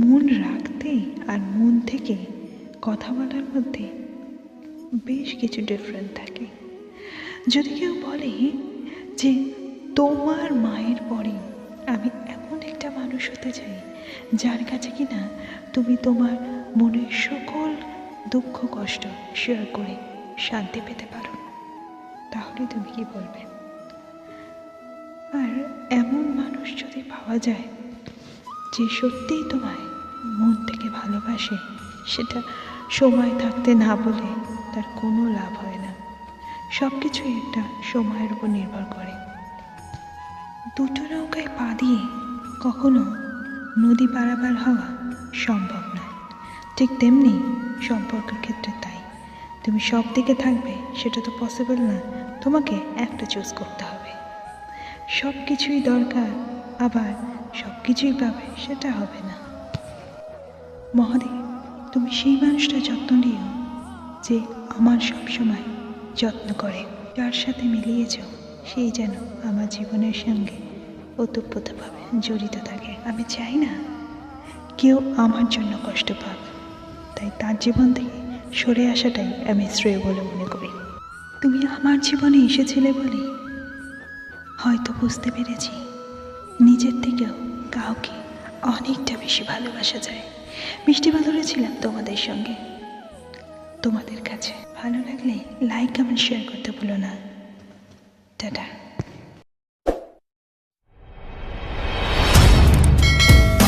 মন রাখতে আর মন থেকে কথা বলার মধ্যে বেশ কিছু ডিফারেন্ট থাকে। যদি কেউ বলে যে তোমার মায়ের পরে আমি এমন একটা মানুষ হতে চাই যার কাছে কিনা তুমি তোমার মনের সকল দুঃখ কষ্ট শেয়ার করে শান্তি পেতে পারো, তাহলে তুমি কি বলবে? আর এমন মানুষ যদি পাওয়া যায় যে সত্যিই তোমায় মন থেকে ভালোবাসে, সেটা সময় থাকতে না বলে তার কোনো লাভ হয় না। সব কিছুই একটা সময়ের উপর নির্ভর করে। দুটো নৌকায় পা দিয়ে কখনো নদী পারাপার হওয়া সম্ভব নয়, ঠিক তেমনি সম্পর্কের ক্ষেত্রে তাই। তুমি সব দিকে থাকবে সেটা তো পসিবল না, তোমাকে একটা চুজ করতে হবে। সব কিছুই দরকার আবার সব কিছুই পাবে সেটা হবে না। মহাদেব, তুমি সেই মানুষটা যত্ন নিও যে আমার সবসময় যত্ন করে। যার সাথে মিলিয়েছ সেই যেন আমার জীবনের সঙ্গে ওতপ্রোতভাবে জড়িত থাকে। আমি চাই না কেউ আমার জন্য কষ্ট পাক, তাই তার জীবন থেকে সরে আসাটাই আমি শ্রেয় বলে মনে করি। তুমি আমার জীবনে এসেছিলে বলে হয়তো বুঝতে পেরেছি নিজের থেকেও কাউকে অনেকটা বেশি ভালোবাসা যায়। মিষ্টি বাদরে ছিলাম তোমাদের সঙ্গে। তোমাদের কাছে ভালো লাগলে লাইক কমেন্ট শেয়ার করতে ভুলো না। টাটা।